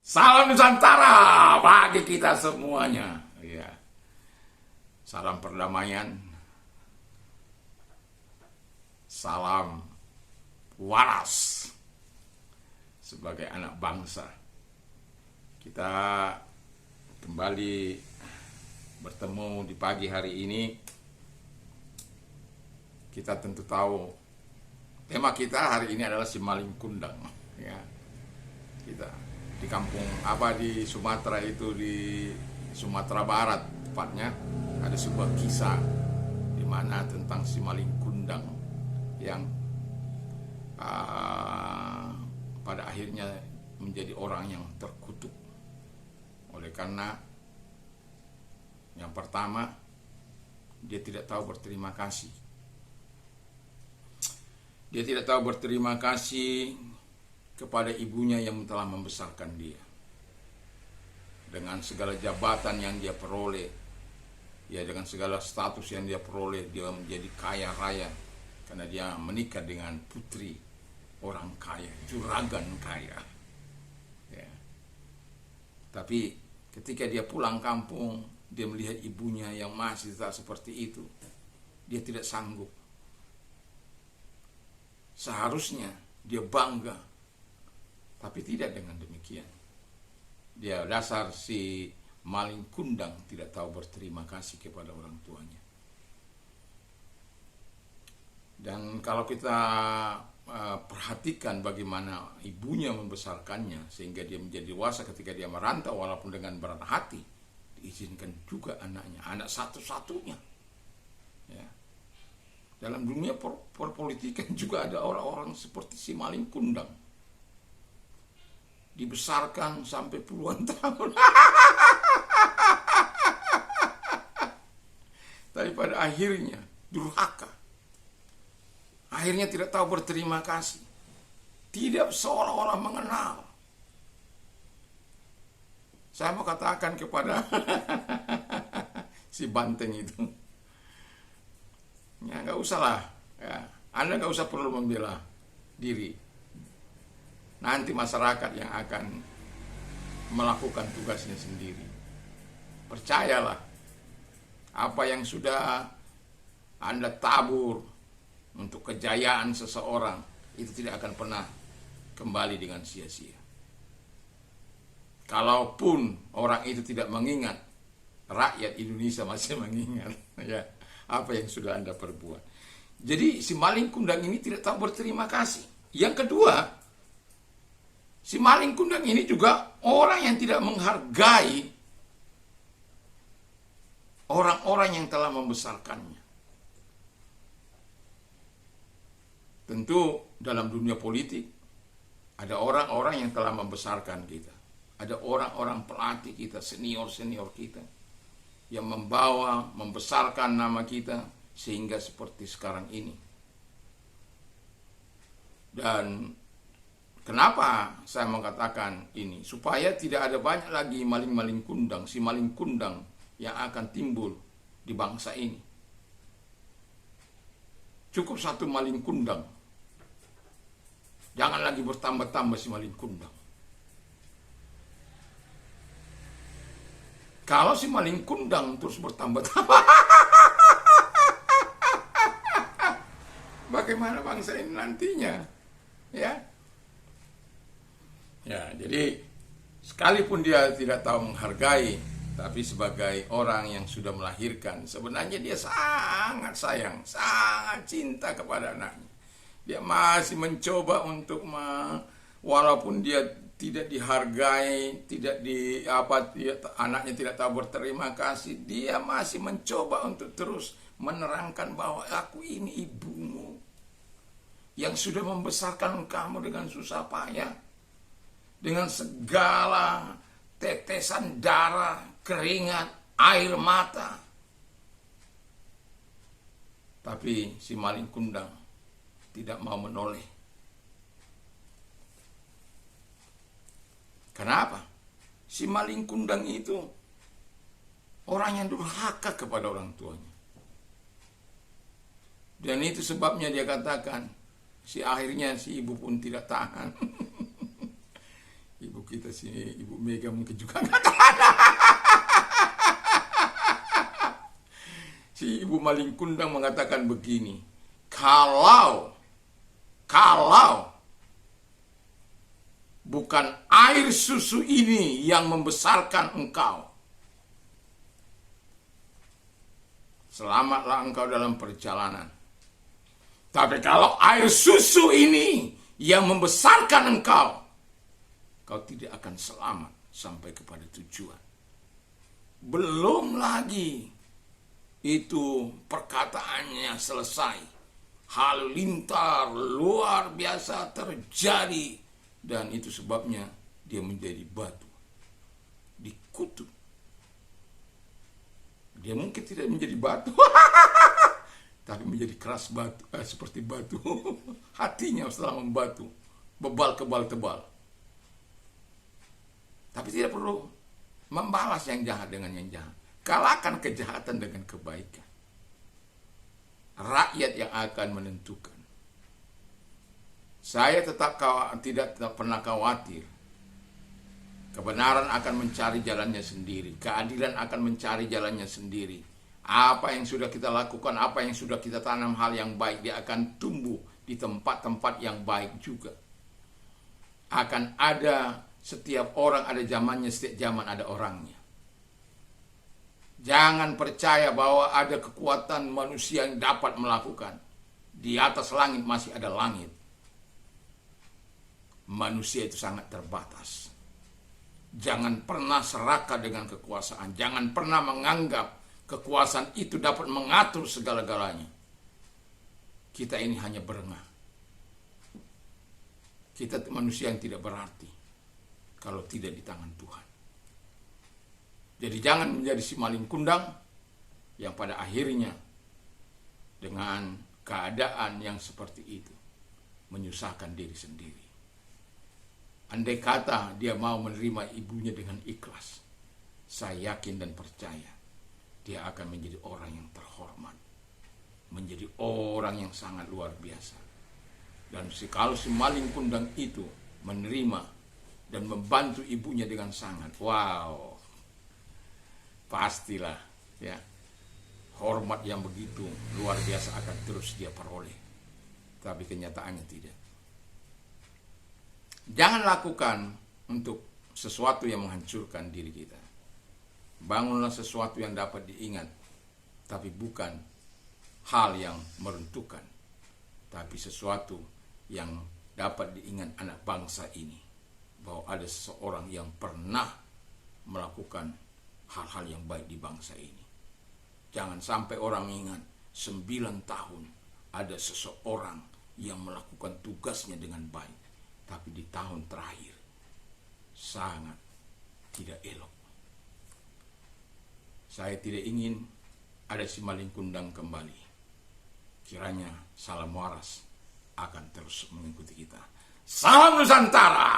Salam Nusantara bagi kita semuanya. Ya. Salam perdamaian. Salam waras sebagai anak bangsa. Kita kembali bertemu di pagi hari ini. Kita tentu tahu tema kita hari ini adalah Simalin Kundang. Ya. Kita di kampung di Sumatera itu, di Sumatera Barat tepatnya, ada sebuah kisah di mana tentang Simalin Kundang yang pada akhirnya menjadi orang yang terkutuk oleh karena yang pertama, dia tidak tahu berterima kasih. Dia tidak tahu berterima kasih kepada ibunya yang telah membesarkan dia. Dengan segala jabatan yang dia peroleh, ya dengan segala status yang dia peroleh, dia menjadi kaya raya karena dia menikah dengan putri orang kaya, juragan kaya. Ya. Tapi ketika dia pulang kampung, dia melihat ibunya yang masih tak seperti itu. Dia tidak sanggup. Seharusnya dia bangga, tapi tidak dengan demikian. Dia dasar si Malin Kundang tidak tahu berterima kasih kepada orang tuanya. Dan kalau kita perhatikan bagaimana ibunya membesarkannya sehingga dia menjadi dewasa, ketika dia merantau walaupun dengan berat hati, diizinkan juga anaknya, anak satu-satunya. Ya. Dalam dunia perpolitikan juga ada orang-orang seperti si Malin Kundang. Dibesarkan sampai puluhan tahun. Tapi pada akhirnya durhaka. Akhirnya tidak tahu berterima kasih. Tidak seolah-olah mengenal. Saya mau katakan kepada si banteng itu, ya nggak usah lah, ya. Anda nggak usah perlu membela diri. Nanti masyarakat yang akan melakukan tugasnya sendiri. Percayalah, apa yang sudah Anda tabur untuk kejayaan seseorang itu tidak akan pernah kembali dengan sia-sia. Kalaupun orang itu tidak mengingat, rakyat Indonesia masih mengingat ya apa yang sudah Anda perbuat. Jadi si Malin Kundang ini tidak tahu berterima kasih. Yang kedua, si Malin Kundang ini juga orang yang tidak menghargai orang-orang yang telah membesarkannya. Tentu dalam dunia politik ada orang-orang yang telah membesarkan kita. Ada orang-orang pelatih kita, senior-senior kita yang membawa, membesarkan nama kita sehingga seperti sekarang ini. Dan kenapa saya mengatakan ini? Supaya tidak ada banyak lagi maling-maling kundang, si Malin Kundang yang akan timbul di bangsa ini. Cukup satu Malin Kundang. Jangan lagi bertambah-tambah si Malin Kundang. Kalau si Malin Kundang terus bertambah-tambah, bagaimana bangsa ini nantinya? Ya. Ya, jadi sekalipun dia tidak tahu menghargai, tapi sebagai orang yang sudah melahirkan, sebenarnya dia sangat sayang, sangat cinta kepada anaknya. Dia masih mencoba untuk walaupun dia tidak dihargai, anaknya tidak tahu berterima kasih, dia masih mencoba untuk terus menerangkan bahwa aku ini ibumu yang sudah membesarkan kamu dengan susah payah, dengan segala tetesan darah, keringat, air mata. Tapi si Malin Kundang tidak mau menoleh. Kenapa? Si Malin Kundang itu orang yang durhaka kepada orang tuanya. Dan itu sebabnya dia katakan, akhirnya si ibu pun tidak tahan. Ibu kita si Ibu Mega mungkin juga nggak ada. Si Ibu Maling Kundang mengatakan begini, kalau bukan air susu ini yang membesarkan engkau, selamatlah engkau dalam perjalanan. Tapi kalau air susu ini yang membesarkan engkau, kau tidak akan selamat sampai kepada tujuan. Belum lagi itu perkataannya selesai. Halilintar luar biasa terjadi. Dan itu sebabnya dia menjadi batu. Dikutuk. Dia mungkin tidak menjadi batu. Tapi menjadi keras batu. Seperti batu. Hatinya setelah membatu. Bebal kebal tebal. Tapi tidak perlu membalas yang jahat dengan yang jahat. Kalahkan kejahatan dengan kebaikan. Rakyat yang akan menentukan. Saya tidak pernah khawatir. Kebenaran akan mencari jalannya sendiri. Keadilan akan mencari jalannya sendiri. Apa yang sudah kita lakukan, apa yang sudah kita tanam hal yang baik, dia akan tumbuh di tempat-tempat yang baik juga. Akan ada setiap orang ada zamannya, setiap zaman ada orangnya. Jangan percaya bahwa ada kekuatan manusia yang dapat melakukan. Di atas langit masih ada langit. Manusia itu sangat terbatas. Jangan pernah serakah dengan kekuasaan. Jangan pernah menganggap kekuasaan itu dapat mengatur segala-galanya. Kita ini hanya berengah. Kita manusia yang tidak berarti kalau tidak di tangan Tuhan. Jadi jangan menjadi si maling kundang yang pada akhirnya dengan keadaan yang seperti itu menyusahkan diri sendiri. Andai kata dia mau menerima ibunya dengan ikhlas, saya yakin dan percaya dia akan menjadi orang yang terhormat, menjadi orang yang sangat luar biasa. Dan kalau si maling kundang itu menerima dan membantu ibunya dengan sangat, wow, pastilah ya, hormat yang begitu luar biasa akan terus dia peroleh. Tapi kenyataannya tidak. Jangan lakukan untuk sesuatu yang menghancurkan diri kita. Bangunlah sesuatu yang dapat diingat, tapi bukan hal yang meruntuhkan, tapi sesuatu yang dapat diingat anak bangsa ini, bahwa ada seseorang yang pernah melakukan hal-hal yang baik di bangsa ini. Jangan sampai orang ingat 9 tahun ada seseorang yang melakukan tugasnya dengan baik, tapi di tahun terakhir sangat tidak elok. Saya tidak ingin ada si maling kundang kembali. Kiranya salam waras akan terus mengikuti kita. Salam Nusantara.